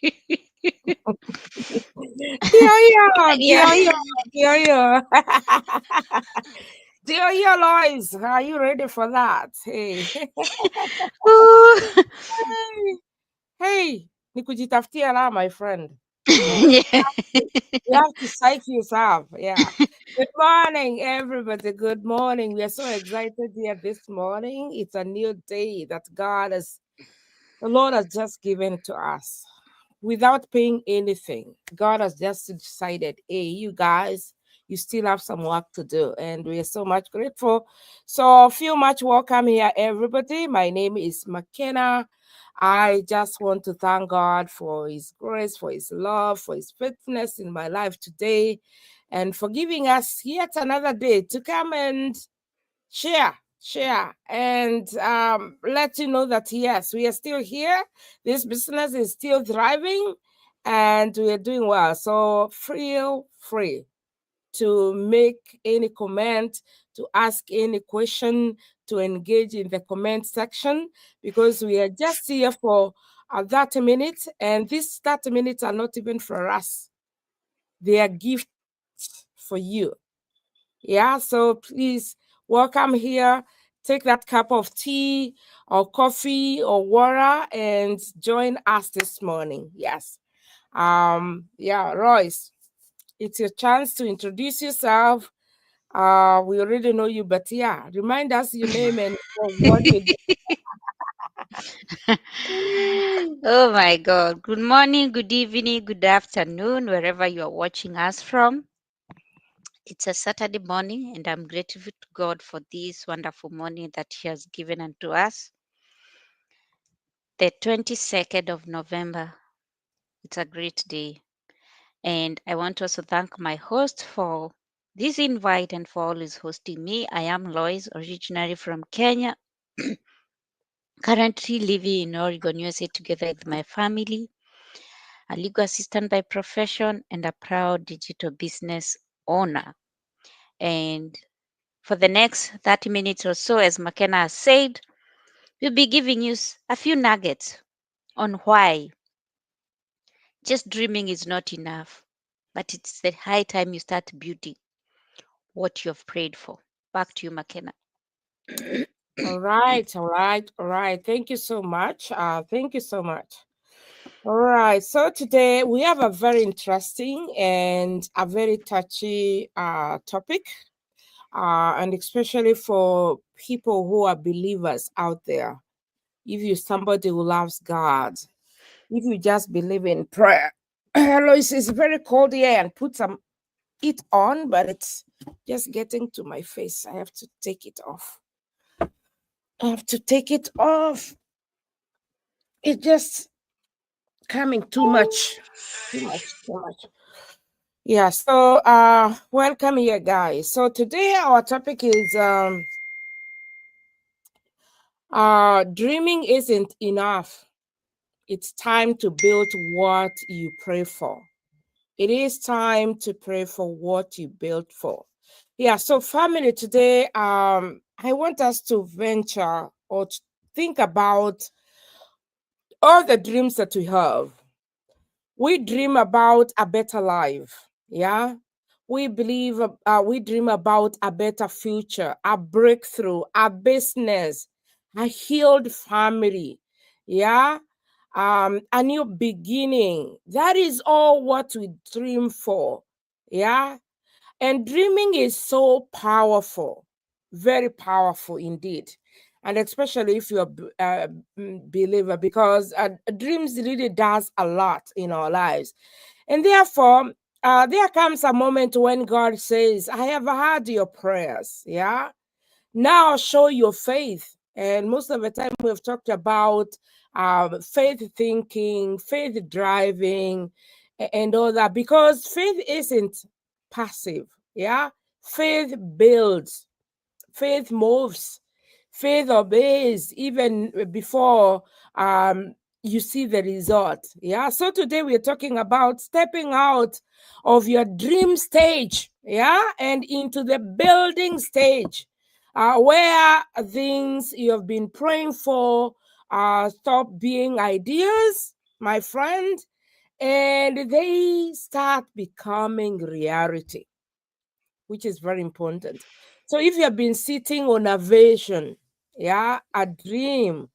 Yeah. Dear, dear Lois, are you ready for that? Hey, Ooh. hey, nikujitafutia la, my friend. Yeah. You have to psych yourself. Yeah. Good morning, everybody. Good morning. We are so excited here this morning. It's a new day that the Lord has just given to us without paying anything. God has just decided, hey, you guys, you still have some work to do. And we are so much grateful. So feel much welcome here, everybody. My name is McKenna. I just want to thank God for His grace, for His love, for His faithfulness in my life today, and for giving us yet another day to come and share and let you know that yes, we are still here. This business is still thriving and we are doing well. So feel free to make any comment, to ask any question, to engage in the comment section, because we are just here for 30 minutes, and these 30 minutes are not even for us, they are gifts for you. Yeah, so please welcome here. Take that cup of tea or coffee or water and join us this morning. Yes. Yeah, Royce, it's your chance to introduce yourself. We already know you, but yeah, remind us your name and what you do. Oh my God. Good morning, good evening, good afternoon, wherever you are watching us from. It's a Saturday morning, and I'm grateful to God for this wonderful morning that He has given unto us. The 22nd of November. It's a great day. And I want to also thank my host for this invite and for always hosting me. I am Lois, originally from Kenya, currently living in Oregon, USA, together with my family, a legal assistant by profession, and a proud digital business owner. And for the next 30 minutes or so, as McKenna has said, we'll be giving you a few nuggets on why just dreaming is not enough, but it's the high time you start building what you have prayed for. Back to you, McKenna. All right. Thank you so much. Thank you so much. All right. So today we have a very interesting and a very touchy topic, and especially for people who are believers out there. If you're somebody who loves God, if you just believe in prayer. Hello, it's very cold here and put some it on, but it's just getting to my face. I have to take it off. I have to take it off. It's just coming too much. Too much. Yeah, so welcome here guys. So today our topic is dreaming isn't enough. It's time to build what you pray for. It is time to pray for what you built for. Yeah, so family, today I want us to venture or to think about all the dreams that we have. We dream about a better life. Yeah. We dream about a better future, a breakthrough, a business, a healed family. Yeah. A new beginning. That is all what we dream for. Yeah. And dreaming is so powerful, very powerful indeed. And especially if you're a believer, because dreams really does a lot in our lives. And therefore, there comes a moment when God says, I have heard your prayers. Yeah. Now show your faith. And most of the time we've talked about faith thinking, faith driving, and all that, because faith isn't passive. Yeah. Faith builds, faith moves, faith obeys even before you see the result. Yeah. So today we're talking about stepping out of your dream stage, yeah, and into the building stage, where things you have been praying for stop being ideas, my friend, and they start becoming reality, which is very important. So if you have been sitting on a vision, yeah, a dream,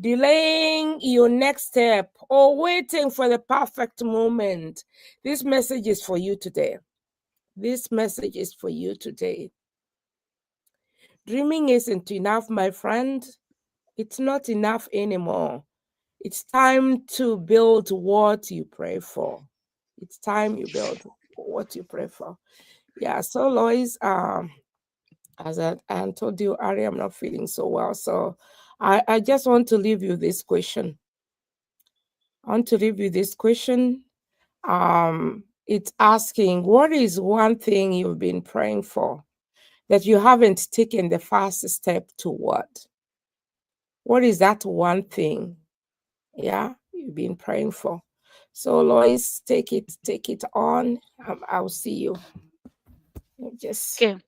delaying your next step, or waiting for the perfect moment, this message is for you today. This message is for you today. Dreaming isn't enough, my friend. It's not enough anymore. It's time to build what you pray for. It's time you build what you pray for. Yeah, so Lois, as I told you, Ari, I'm not feeling so well. So I just want to leave you this question. I want to leave you this question. It's asking, what is one thing you've been praying for that you haven't taken the first step toward? What is that one thing? Yeah, you've been praying for. So Lois, take it on. I'll see you. Just Okay.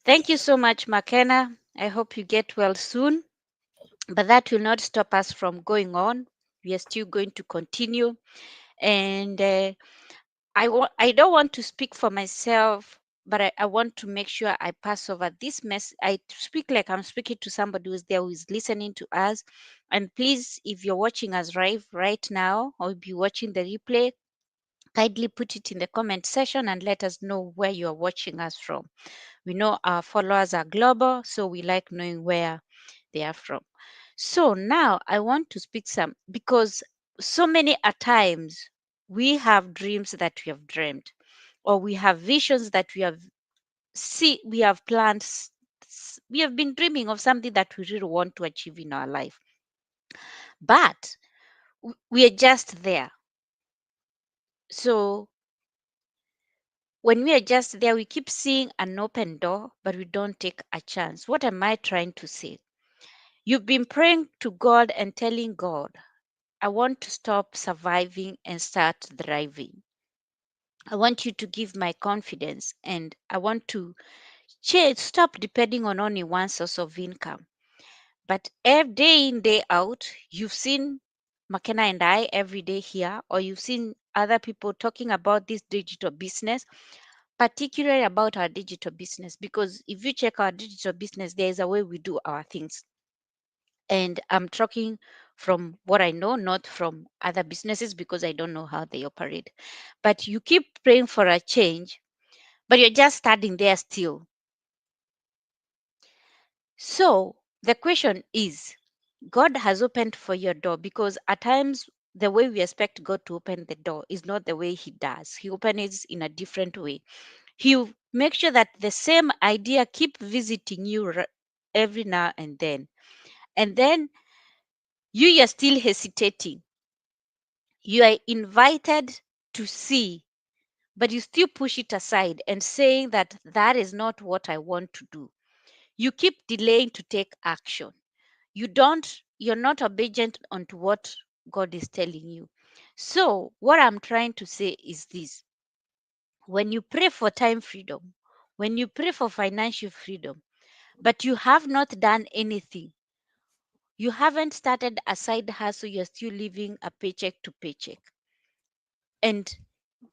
Thank you so much, McKenna. I hope you get well soon. But that will not stop us from going on. We are still going to continue. And I don't want to speak for myself, but I want to make sure I pass over this mess. I speak like I'm speaking to somebody who's there, who is listening to us. And please, if you're watching us right now, or be watching the replay, kindly put it in the comment section and let us know where you are watching us from. We know our followers are global, so we like knowing where they are from. So now I want to speak some, because so many a times we have dreams that we have dreamed, or we have visions that we have planned, we have been dreaming of something that we really want to achieve in our life, but we are just there. So when we are just there, we keep seeing an open door, but we don't take a chance. What am I trying to say? You've been praying to God and telling God, I want to stop surviving and start thriving. I want you to give my confidence, and I want to stop depending on only one source of income. But every day in, day out, you've seen McKenna and I every day here, or you've seen other people talking about this digital business, particularly about our digital business. Because if you check our digital business, there is a way we do our things. And I'm talking from what I know, not from other businesses, because I don't know how they operate. But you keep praying for a change, but you're just standing there still. So the question is, God has opened for your door, because at times the way we expect God to open the door is not the way He does. He opens it in a different way. He will make sure that the same idea keep visiting you every now and then you're still hesitating. You are invited to see, but you still push it aside and saying that that is not what I want to do. You keep delaying to take action. You're not obedient onto what God is telling you. So, what I'm trying to say is this: when you pray for time freedom, when you pray for financial freedom, but you have not done anything, you haven't started a side hustle, you're still living a paycheck to paycheck, and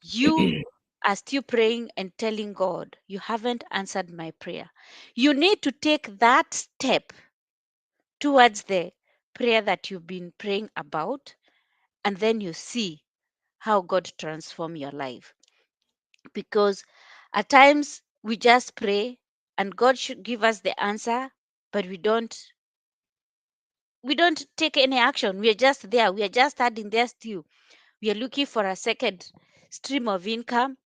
you are still praying and telling God, you haven't answered my prayer. You need to take that step towards the prayer that you've been praying about, and then you see how God transform your life. Because at times we just pray and God should give us the answer, but we don't take any action. We are just there. We are just standing there still. We are looking for a second stream of income.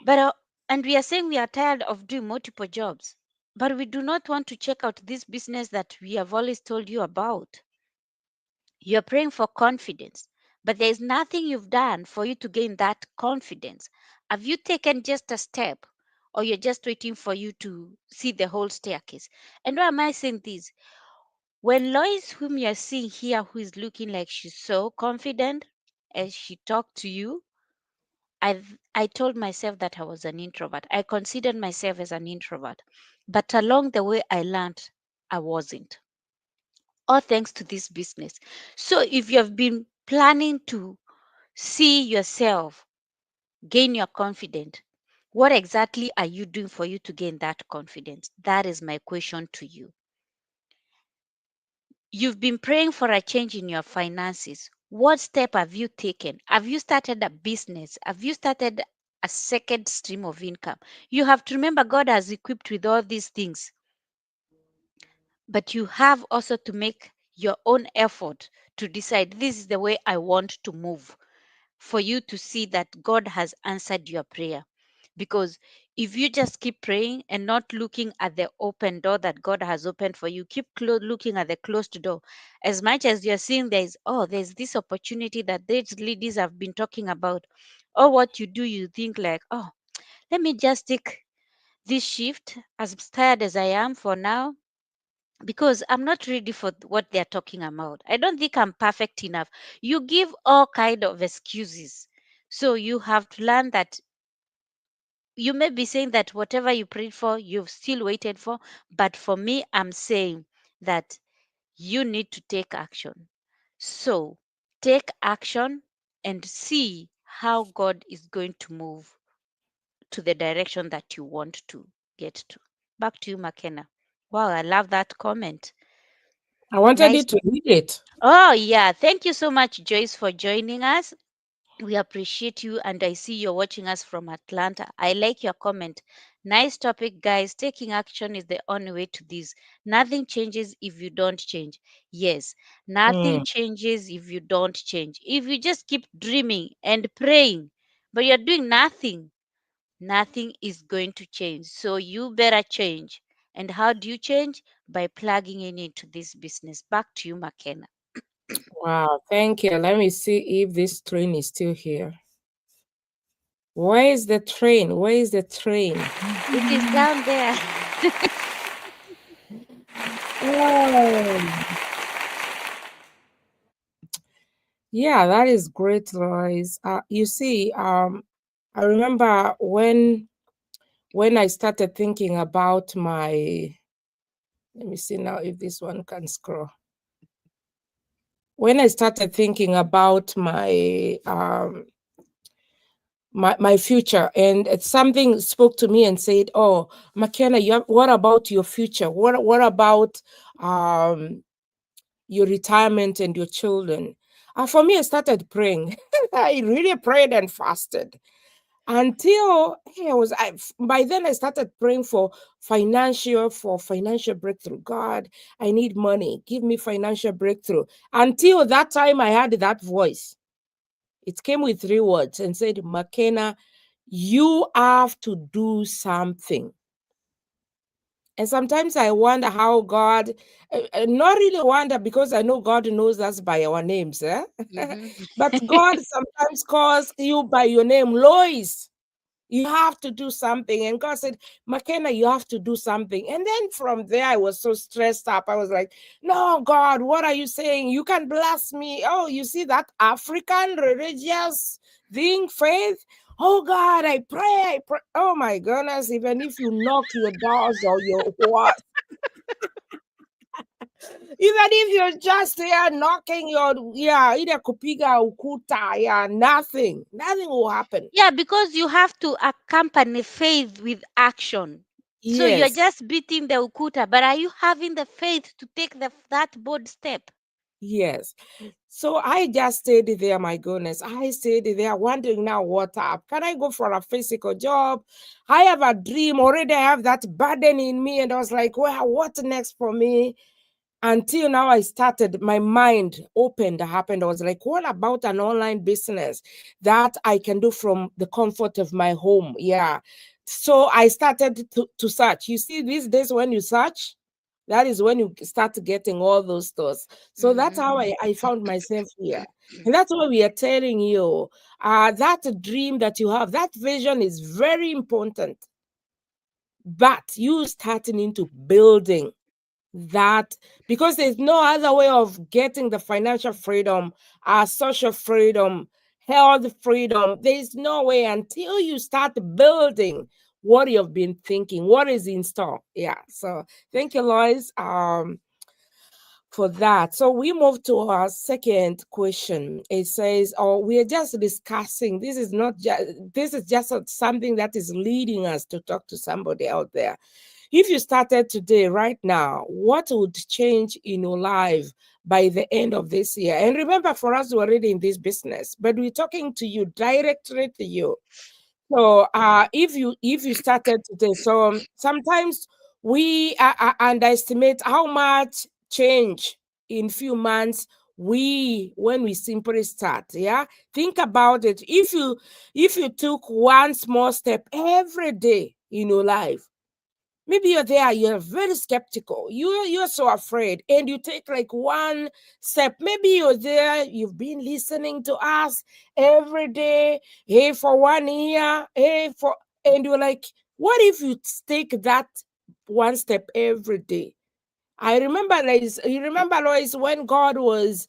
But and we are saying we are tired of doing multiple jobs. But we do not want to check out this business that we have always told you about. You're praying for confidence, but there is nothing you've done for you to gain that confidence. Have you taken just a step, or you're just waiting for you to see the whole staircase? And why am I saying this? When Lois, whom you're seeing here, who is looking like she's so confident as she talked to you, I told myself that I was an introvert. I considered myself as an introvert. But along the way, I learned I wasn't. All thanks to this business. So if you have been planning to see yourself, gain your confidence. What exactly are you doing for you to gain that confidence? That is my question to you. You've been praying for a change in your finances. What step have you taken? Have you started a business? Have you started a second stream of income? You have to remember God has equipped with all these things, but you have also to make your own effort to decide this is the way I want to move, for you to see that God has answered your prayer. Because if you just keep praying and not looking at the open door that God has opened for you, keep looking at the closed door. As much as you're seeing there's this opportunity that these ladies have been talking about, or what you do, you think like, oh, let me just take this shift as tired as I am for now, because I'm not ready for what they're talking about. I don't think I'm perfect enough. You give all kind of excuses. So you have to learn that you may be saying that whatever you prayed for, you've still waited for. But for me, I'm saying that you need to take action. So take action and see how God is going to move to the direction that you want to get to. Back to you, McKenna. Wow, I love that comment. I wanted you Nice. to read it. Oh, yeah. Thank you so much, Joyce, for joining us. We appreciate you, and I see you're watching us from Atlanta. I like your comment. Nice topic, guys. Taking action is the only way to this. Nothing changes if you don't change. Yes, nothing Mm. changes if you don't change. If you just keep dreaming and praying, but you're doing nothing, nothing is going to change. So you better change. And how do you change? By plugging in into this business. Back to you, McKenna. Wow, thank you. Let me see if this train is still here. Where is the train? Where is the train? It is down there. Oh, yeah, that is great, Lois. You see, I remember when I started thinking about my, let me see now if this one can scroll. When I started thinking about my future, and something spoke to me and said, "Oh, McKenna, what about your future? What about um your retirement and your children?" For me, I started praying. I really prayed and fasted until by then I started praying for financial breakthrough. God, I need money. Give me financial breakthrough. Until that time, I had that voice. It came with 3 words and said, McKenna, you have to do something. And sometimes I wonder how God, not really wonder because I know God knows us by our names, eh? Mhm. But God sometimes calls you by your name, Lois. You have to do something. And God said, McKenna, you have to do something. And then from there, I was so stressed up. I was like, no, God, what are you saying? You can bless me. Oh, you see that African religious thing, faith? Oh, God, I pray, I pray. Oh, my goodness. Even if you knock your doors or your what, even if you're just there knocking your, yeah, ile kupiga ukuta, yeah, nothing will happen. Yeah, because you have to accompany faith with action. So you're Yes. just beating the ukuta, but are you having the faith to take that bold step? Yes. So I just stayed there, my goodness. I stayed there wondering now what up. Can I go for a physical job? I have a dream. Already I have that burden in me. And I was like, well, what's next for me? Until now, I started, my mind opened, happened. I was like, what about an online business that I can do from the comfort of my home? Yeah. So I started to search. You see, these days when you search, that is when you start getting all those thoughts. So that's how Mhm. I found myself here. And that's why we are telling you that dream that you have, that vision is very important. But you starting into building that, because there's no other way of getting the financial freedom, social freedom, health freedom. There's no way until you start building what you've been thinking, what is in store. Yeah. So thank you, Lois. for that. So we move to our second question. It says, "Oh, we are just discussing. This is not just. This is just something that is leading us to talk to somebody out there. If you started today, right now, what would change in your life by the end of this year? And remember, for us, we're already in this business, but we're talking to you directly to you. So if you started today, so sometimes we underestimate how much change in few months we when we simply start. Yeah, think about it. If you took one small step every day in your life, maybe you're there, you're very skeptical, you're so afraid, and you take like one step. Maybe you're there, you've been listening to us every day, hey, for 1 year, hey, for and you're like, what if you take that one step every day? I remember, Lois, you remember, Lois, when God was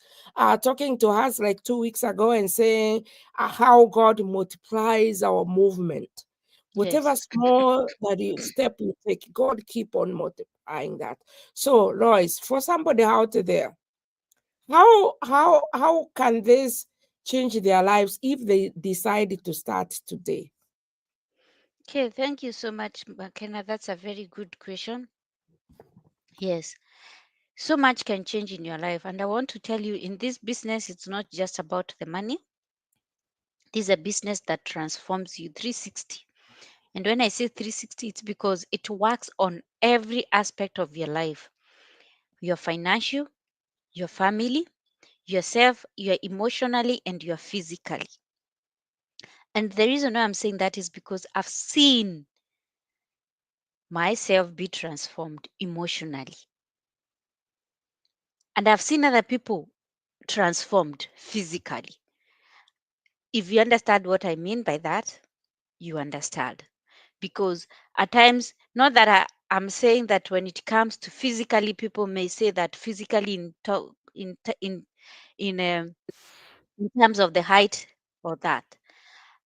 talking to us like 2 weeks ago and saying how God multiplies our movement. Whatever Yes. small that you step you take, God keep on multiplying that. So, Lois, for somebody out there, how can this change their lives if they decide to start today? Okay, thank you so much, McKenna. That's a very good question. Yes, so much can change in your life. And I want to tell you, in this business, it's not just about the money. This is a business that transforms you 360. And when I say 360, it's because it works on every aspect of your life: your financial, your family, yourself, your emotionally, and your physically. And the reason why I'm saying that is because I've seen myself be transformed emotionally, and I've seen other people transformed physically. If you understand what I mean by that, you understand. Because at times, not that I'm saying that when it comes to physically, people may say that physically in in terms of the height or that.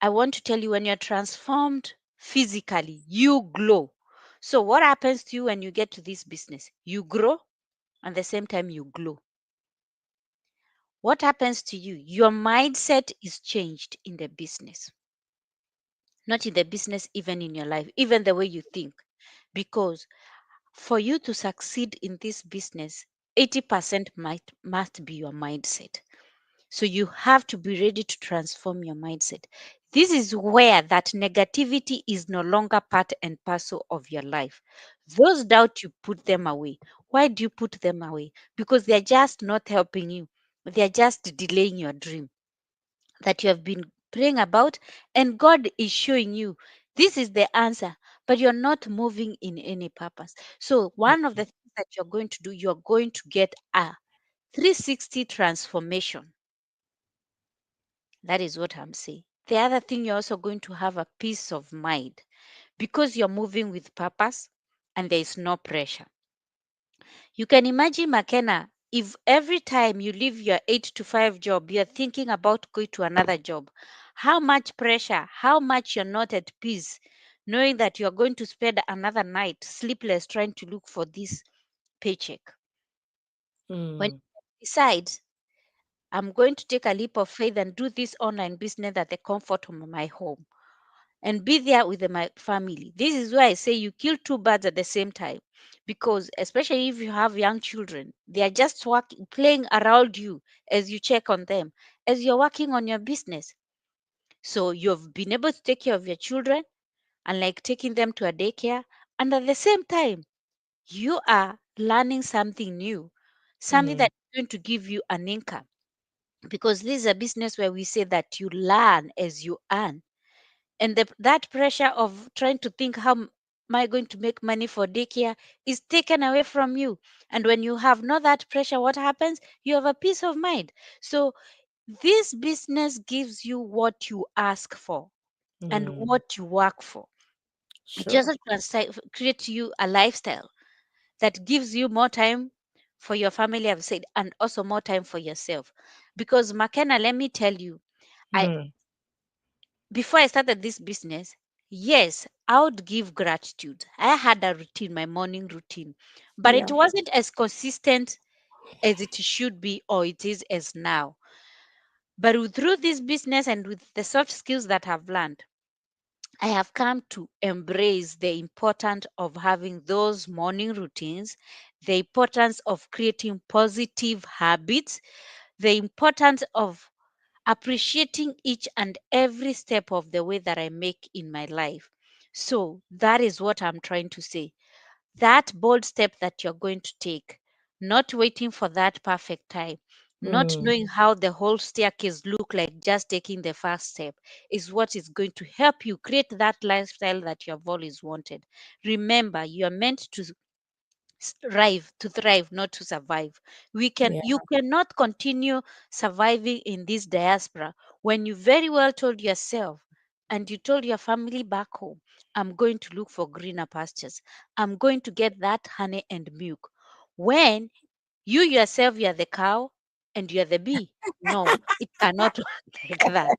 I want to tell you, when you're transformed physically, you glow. So what happens to you when you get to this business? You grow, and at the same time you glow. What happens to you? Your mindset is changed in the business, not in the business, even in your life, even the way you think. Because for you to succeed in this business, 80% must be your mindset. So you have to be ready to transform your mindset. This is where that negativity is no longer part and parcel of your life. Those doubts, you put them away. Why do you put them away? Because they're just not helping you. They're just delaying your dream that you have been praying about, and God is showing you this is the answer, but you're not moving in any purpose. So one of the things that you're going to do, you're going to get a 360 transformation. That is what I'm saying. The other thing, you're also going to have a peace of mind because you're moving with purpose and there is no pressure. You can imagine, McKenna, if every time you leave your 8 to 5 job, you're thinking about going to another job, how much pressure, how much you're not at peace, knowing that you're going to spend another night sleepless trying to look for this paycheck. When Mm, you decide, I'm going to take a leap of faith and do this online business at the comfort of my home and be there with my family. This is why I say you kill two birds at the same time. Because especially if you have young children, they are just working, playing around you as you check on them, as you're working on your business. So you've been able to take care of your children and like taking them to a daycare. And at the same time, you are learning something new, something mm, that's going to give you an income. Because this is a business where we say that you learn as you earn, and that pressure of trying to think how am I going to make money for daycare is taken away from you. And when you have not that pressure, what happens? You have a peace of mind. So this business gives you what you ask for and mm. what you work for. It Sure. also create you a lifestyle that gives you more time for your family, I've said, and also more time for yourself. Because McKenna, let me tell you, I Mm, before I started this business, yes, I would give gratitude. I had a routine, my morning routine, but it yeah. wasn't as consistent as it should be or it is as now. But through this business and with the soft skills that I've learned, I have come to embrace the importance of having those morning routines, the importance of creating positive habits, the importance of appreciating each and every step of the way that I make in my life. So that is what I'm trying to say. That bold step that you're going to take, not waiting for that perfect time, not Mm. knowing how the whole staircase look like, just taking the first step is what is going to help you create that lifestyle that you have always wanted. Remember, you are meant to thrive, not to survive. Yeah. You cannot continue surviving in this diaspora when you very well told yourself and you told your family back home, I'm going to look for greener pastures, I'm going to get that honey and milk, when you yourself, you are the cow and you are the bee. No, it cannot work like that.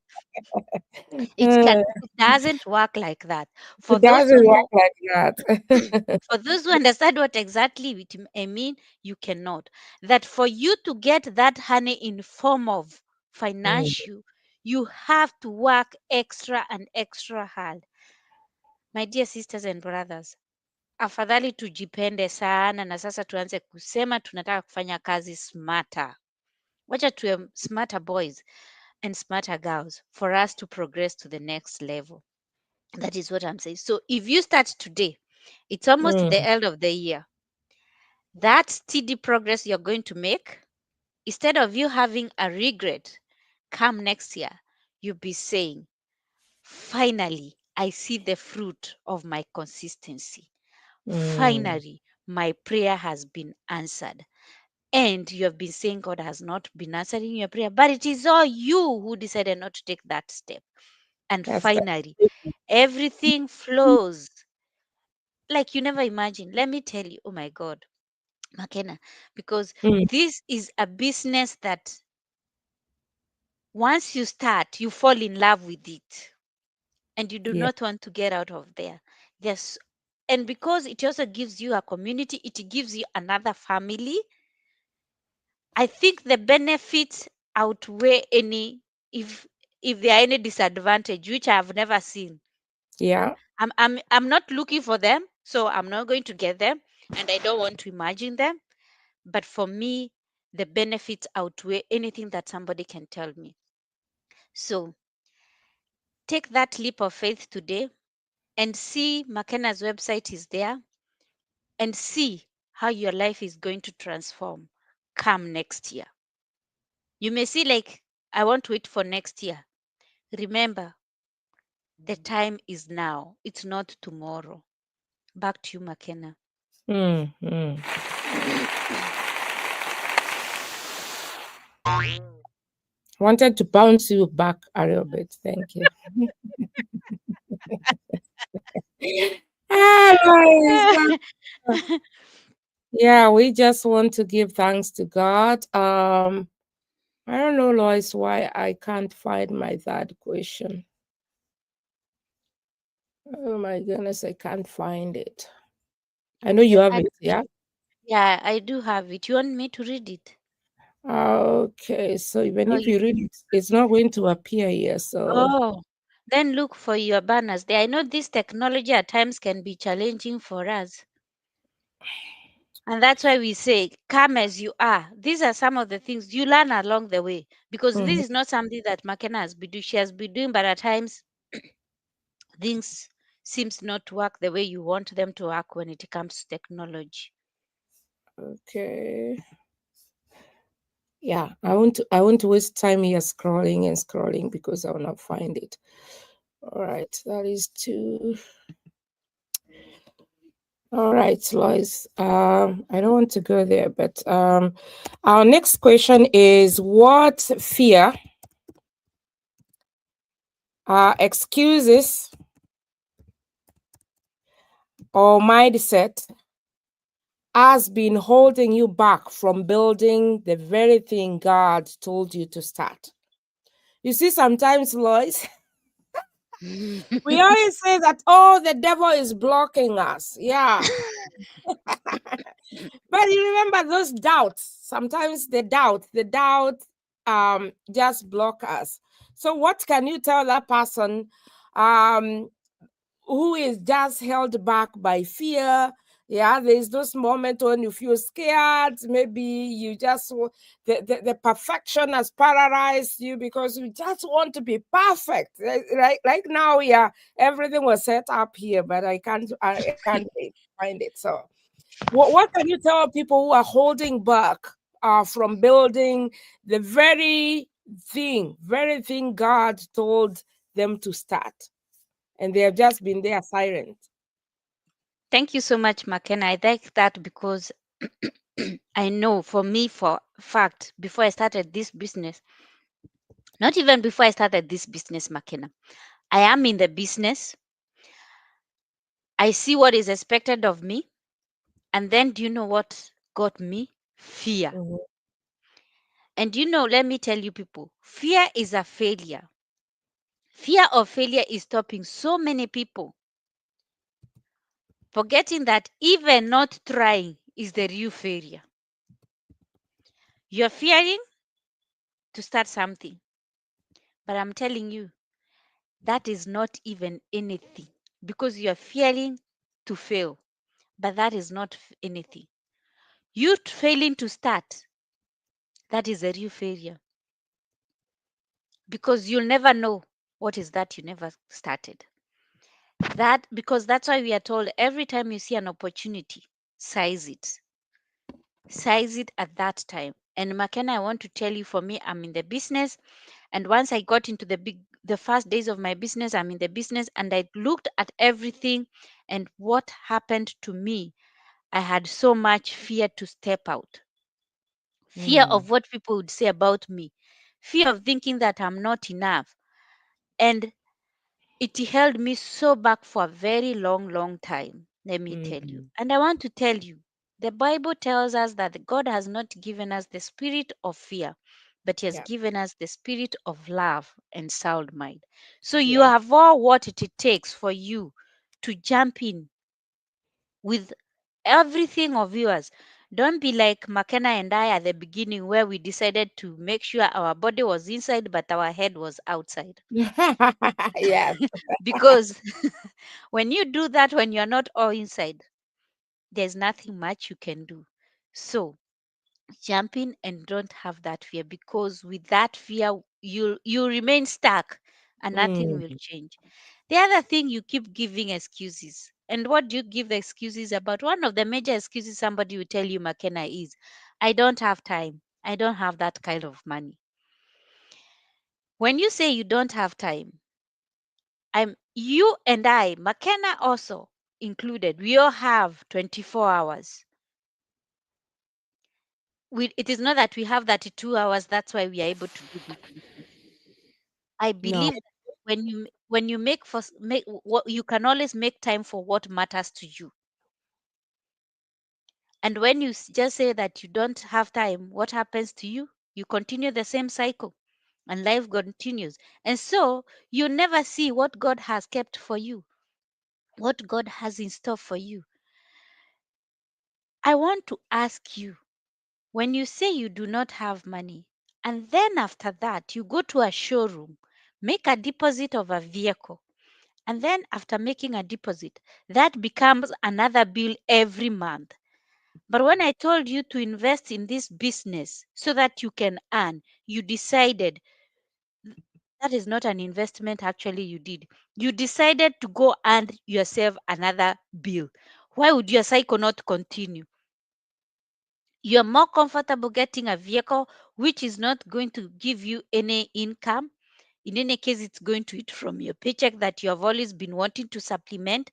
Uh, It doesn't work like that. For it those who doesn't work know, like that. for those who understand what exactly I mean, you cannot. That for you to get that honey in form of Mm. financial, you have to work extra and extra hard. My dear sisters and brothers, afadhali tujipende sana na sasa tuanze kusema tunataka kufanya kazi smarter. Wacha tuwe smarter boys and smarter girls for us to progress to the next level. That is what I'm saying. So if you start today, it's almost the Mm. end of the year. That steady progress you're going to make, instead of you having a regret come next year, you'll be saying, finally, I see the fruit of my consistency. Mm. Finally, my prayer has been answered. And you have been saying God has not been answering your prayer, but it is all you who decided not to take that step. And That's the finally, everything flows like you never imagined. Let me tell you, oh my God, McKenna, because mm. this is a business that once you start, you fall in love with it and you do Yeah. not want to get out of there. Yes. And because it also gives you a community, it gives you another family. I think the benefits outweigh any, if if there are any disadvantage, which I have never seen. Yeah. I'm not looking for them, so I'm not going to get them, and I don't want to imagine them. But for me, the benefits outweigh anything that somebody can tell me. So take that leap of faith today and see McKenna's website is there, and see how your life is going to transform come next year. You may see like, I want to wait for next year. Remember, the time is now. It's not tomorrow. Back to you, McKenna. Mm. Mm. Wanted to bounce you back a little bit. Thank you. Ah, Lois, yeah, we just want to give thanks to God. I don't know, Lois, why I can't find my third question. Oh my goodness, I can't find it. I know you have I, it, yeah? yeah, I do have it. You want me to read it? Okay, so even Oh, if you read it, it's not going to appear here. So, oh, then look for your banners there. I know this technology at times can be challenging for us. And that's why we say, come as you are. These are some of the things you learn along the way. Because this mhm, is not something that McKenna has been doing. She has been doing, but at times things seems not to work the way you want them to work when it comes to technology. okay. Yeah, I want to waste time here scrolling and scrolling because I will not find it. All right, that is two. All right, Lois. I don't want to go there, but our next question is: what fear, excuses, or mindset has been holding you back from building the very thing God told you to start? You see, sometimes, Lois, We always say that, oh, the devil is blocking us. Yeah. But you remember those doubts. Sometimes the doubt just block us. So what can you tell that person um who is just held back by fear? Yeah, there's those moments when you feel scared. Maybe you just the perfection has paralyzed you because you just want to be perfect. Right now, yeah, everything was set up here, but I can't find it. So what can you tell people who are holding back from building the very thing God told them to start, and they have just been there silent? Thank you so much, McKenna. I like that because I know for me, for fact, before I started this business, not even before I started this business, McKenna, I am in the business. I see what is expected of me. And then do you know what got me? Fear. Mhm. And let me tell you, people, fear is a failure. Fear of failure is stopping so many people, forgetting that even not trying is the real failure. You're fearing to start something, but I'm telling you, that is not even anything because you're fearing to fail, but that is not anything. You failing to start, that is a real failure because you'll never know what is that you never started. That because that's why we are told every time you see an opportunity, size it. Size it at that time. And McKenna, I want to tell you, for me, I'm in the business. And once I got into the first days of my business, I'm in the business and I looked at everything and what happened to me. I had so much fear to step out. Fear Mm, of what people would say about me. Fear of thinking that I'm not enough. And it held me so back for a very long, long time, let me tell you. mm, And I want to tell you, the Bible tells us that God has not given us the spirit of fear, but He has yeah, given us the spirit of love and sound mind. So you yeah. have all what it takes for you to jump in with everything of yours. Don't be like McKenna and I at the beginning, where we decided to make sure our body was inside but our head was outside. Yes. Because when you do that, when you're not all inside, there's nothing much you can do. So jump in and don't have that fear, because with that fear, you remain stuck and nothing will Mm, change. The other thing, you keep giving excuses. And what do you give the excuses about? One of the major excuses somebody will tell you, McKenna, is I don't have time. I don't have that kind of money. When you say you don't have time, you and I, McKenna also included, we all have 24 hours. It is not that we have 32 hours, that's why we are able to do this business. I no. believe that when you make what, you can always make time for what matters to you. And when you just say that you don't have time, what happens to you? You continue the same cycle and life continues. And so you never see what God has kept for you, what God has in store for you. I want to ask you, when you say you do not have money, and then after that you go to a showroom, make a deposit of a vehicle, and then after making a deposit, that becomes another bill every month. But when I told you to invest in this business so that you can earn, you decided that is not an investment, actually, you did. You decided to go earn yourself another bill. Why would your cycle not continue? You're more comfortable getting a vehicle which is not going to give you any income. In any case, it's going to eat from your paycheck that you have always been wanting to supplement.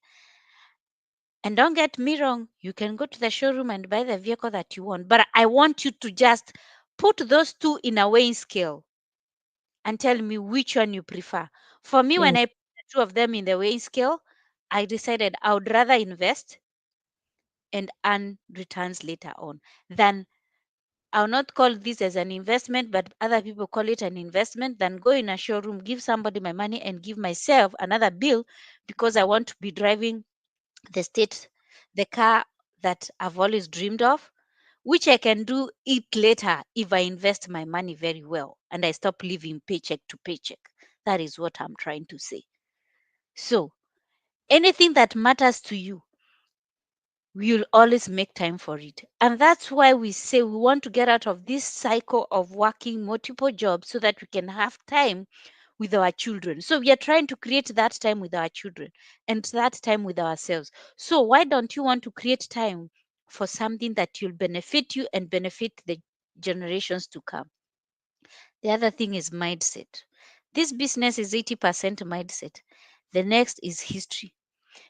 And don't get me wrong, you can go to the showroom and buy the vehicle that you want. But I want you to just put those two in a weighing scale and tell me which one you prefer. For me, Mm, when I put the two of them in the weighing scale, I decided I would rather invest and earn returns later on than I'll not call this as an investment, but other people call it an investment, than go in a showroom, give somebody my money, and give myself another bill because I want to be driving the car that I've always dreamed of, which I can do it later if I invest my money very well and I stop living paycheck to paycheck. That is what I'm trying to say. So, anything that matters to you, we'll always make time for it. And that's why we say we want to get out of this cycle of working multiple jobs so that we can have time with our children. So we are trying to create that time with our children and that time with ourselves. So why don't you want to create time for something that will benefit you and benefit the generations to come? The other thing is mindset. This business is 80% mindset. The next is history.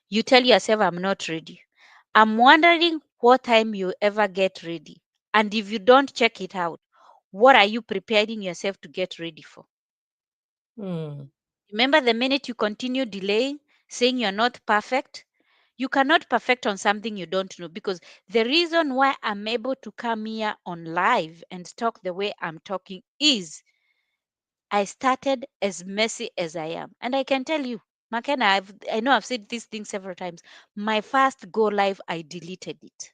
You tell yourself, I'm not ready. I'm wondering what time you ever get ready. And if you don't check it out, what are you preparing yourself to get ready for? Mm. Remember, the minute you continue delaying, saying you're not perfect, you cannot perfect on something you don't know. Because the reason why I'm able to come here on live and talk the way I'm talking is I started as messy as I am. And I can tell you, McKenna, I know I've said this thing several times. My first go live, I deleted it.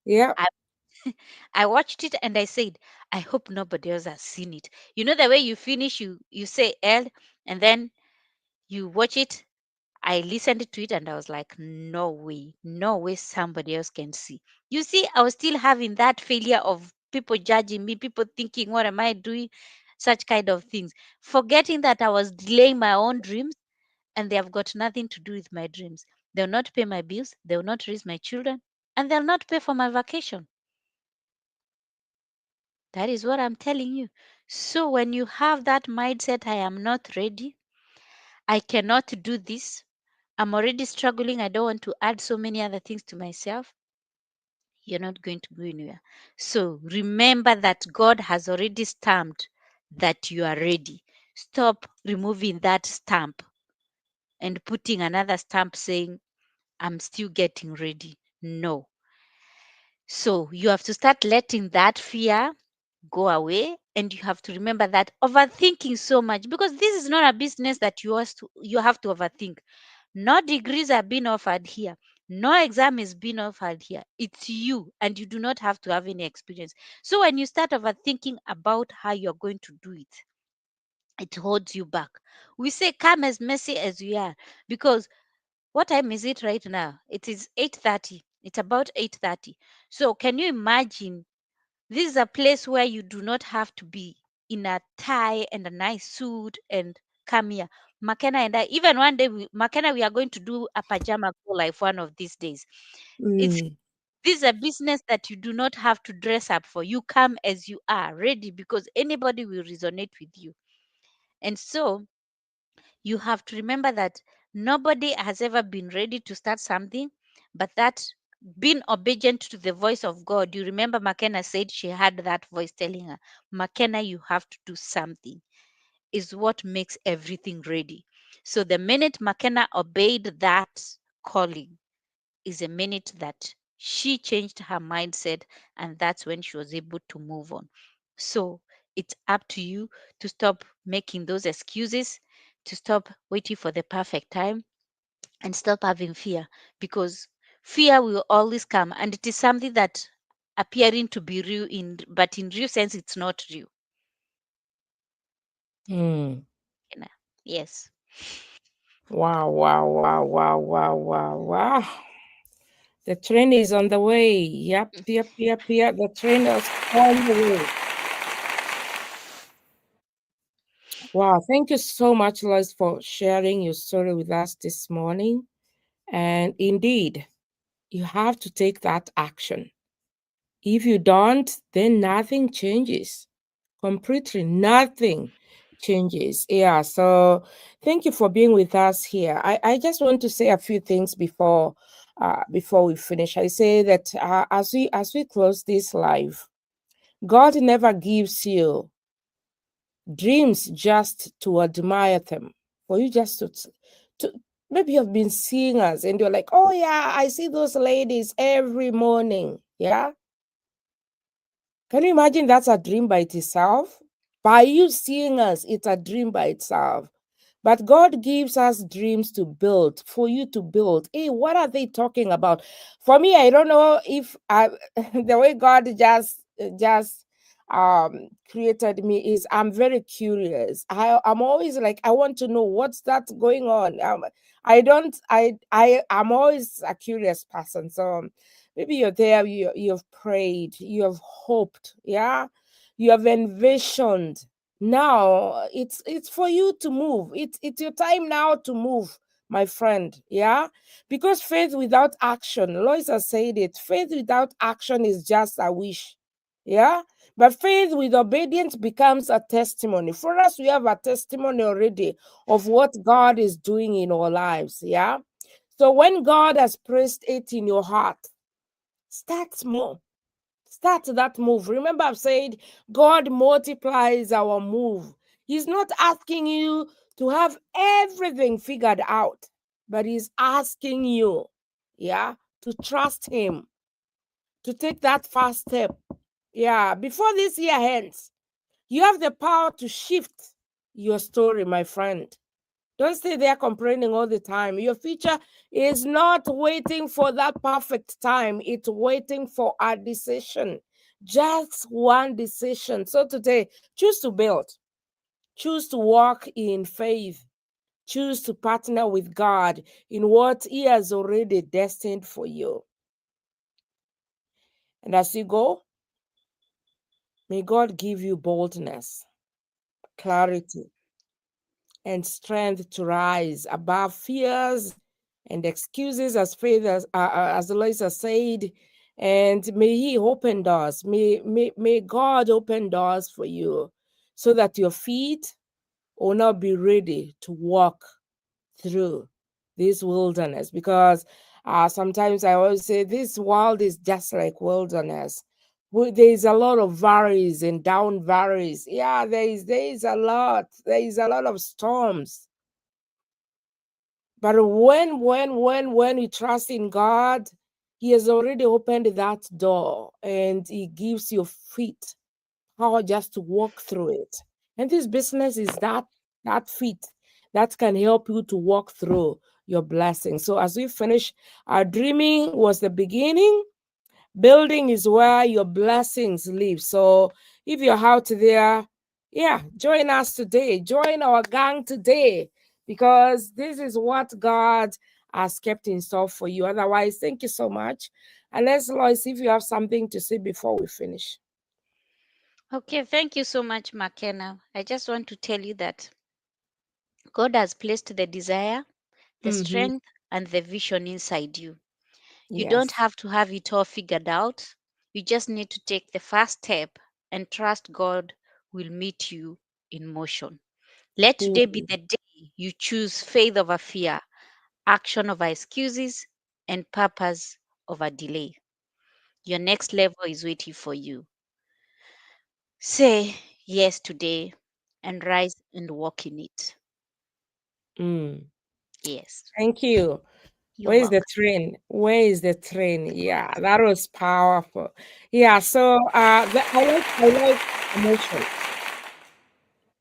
Yep. I, I watched it and I said, I hope nobody else has seen it. You know the way you finish, you say L, and then you watch it. I listened to it and I was like, no way somebody else can see. You see, I was still having that failure of people judging me, people thinking, what am I doing? Such kind of things. Forgetting that I was delaying my own dreams and they have got nothing to do with my dreams. They'll not pay my bills, they'll not raise my children, and they'll not pay for my vacation. That is what I'm telling you. So when you have that mindset, I am not ready, I cannot do this, I'm already struggling, I don't want to add so many other things to myself, you're not going to go anywhere. So remember that God has already stamped that you are ready. Stop removing that stamp and putting another stamp saying, I'm still getting ready. No. So you have to start letting that fear go away, and you have to remember that overthinking so much, because this is not a business that you have to overthink. No degrees are being offered here. No exam is being offered here. It's you, and you do not have to have any experience. So when you start overthinking about how you're going to do it, it holds you back. We say come as messy as you are, because what time is it right now? It is 8:30. It's about 8:30. So can you imagine, this is a place where you do not have to be in a tie and a nice suit and come here. McKenna and I, even one day, McKenna, we are going to do a pajama go live one of these days. It's Mm. This is a business that you do not have to dress up for. You come as you are, ready, because anybody will resonate with you. And so you have to remember that nobody has ever been ready to start something, but that being obedient to the voice of God. You remember McKenna said she had that voice telling her, McKenna, you have to do something, is what makes everything ready. So the minute McKenna obeyed that calling is a minute that she changed her mindset, and that's when she was able to move on. So it's up to you to stop making those excuses, to stop waiting for the perfect time, and stop having fear, because fear will always come, and it is something that appearing to be real, but in real sense it's not real. Mm. You know? Yes. Wow, wow, wow, wow, wow, wow, wow. The train is on the way. Yep, yep, yep, yep. The train is on the way. Wow, thank you so much, Lois, for sharing your story with us this morning. And indeed, you have to take that action. If you don't, then nothing changes. Completely nothing changes. Yeah. So thank you for being with us here. I just want to say a few things before we finish. I say that as we close this live, God never gives you dreams just to admire them, for you just to maybe you've been seeing us and you're like, oh yeah, I see those ladies every morning. Yeah. Can you imagine that's a dream by itself? By you seeing us, it's a dream by itself. But God gives us dreams to build, for you to build. Hey, what are they talking about? For me, I don't know if I, the way God just created me is I'm very curious. I'm always like I want to know what's that going on. I don't I'm always a curious person. So maybe you're there, you've prayed, you have hoped, yeah, you have envisioned. Now it's for you to move. It's your time now to move, my friend. Yeah, because faith without action, Lois has said it. Faith without action is just a wish. Yeah, but faith with obedience becomes a testimony. For us, we have a testimony already of what God is doing in our lives. Yeah, so when God has placed it in your heart, start small. Start that move. Remember, I've said God multiplies our move. He's not asking you to have everything figured out, but He's asking you, yeah, to trust Him, to take that first step. Yeah, before this year ends, you have the power to shift your story, my friend. Don't stay there complaining all the time. Your future is not waiting for that perfect time, it's waiting for a decision. Just one decision. So today, choose to build, choose to walk in faith, choose to partner with God in what He has already destined for you. And as you go, may God give you boldness, clarity, and strength to rise above fears and excuses, as faith as the Lord has said. And may He open doors. May God open doors for you so that your feet will not be ready to walk through this wilderness. Because sometimes I always say this world is just like wilderness. There's a lot of valleys and down valleys. Yeah, there is a lot. There is a lot of storms. But when we trust in God, He has already opened that door and He gives your feet power just to walk through it. And this business is that feet that can help you to walk through your blessing. So as we finish, our dreaming was the beginning. Building is where your blessings live. So if you're out there, yeah, join us today. Join our gang today because this is what God has kept in store for you. Otherwise, thank you so much. And let's, Lois, if you have something to say before we finish. Okay, thank you so much, McKenna. I just want to tell you that God has placed the desire, the Mm-hmm. strength, and the vision inside you. You don't Yes. have to have it all figured out. You just need to take the first step and trust God will meet you in motion. Let today be Mm, the day you choose faith over fear, action over excuses, and purpose over delay. Your next level is waiting for you. Say yes today and rise and walk in it. mm. Yes, Thank you. you're Where is the welcome. train? Where is the train? Yeah, that was powerful. Yeah, so I like emotion.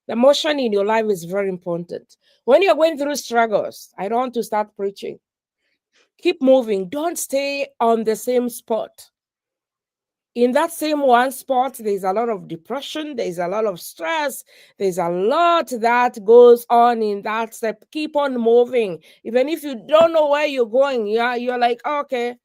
The emotion in your life is very important. When you're going through struggles, I don't want to start preaching. Keep moving. Don't stay on the same spot. In that same one spot, there's a lot of depression, there's a lot of stress, there's a lot that goes on in that step. Keep on moving. Even if you don't know where you're going, yeah, you're like, okay,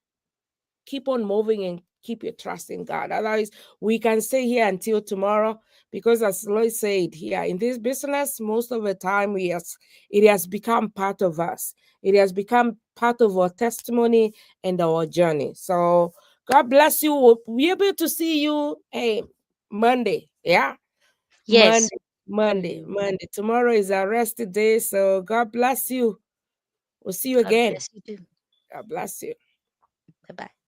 keep on moving and keep your trust in God. Otherwise, we can stay here until tomorrow because, as Lloyd said, here in this business, most of the time it has become part of us. It has become part of our testimony and our journey. So, God bless you. We'll be able to see you, hey, Monday. Yeah, Yes. Monday, Monday, Mm. Monday. Tomorrow is our rest day. So, God bless you. We'll see you God again. bless you too. God bless you. Bye bye.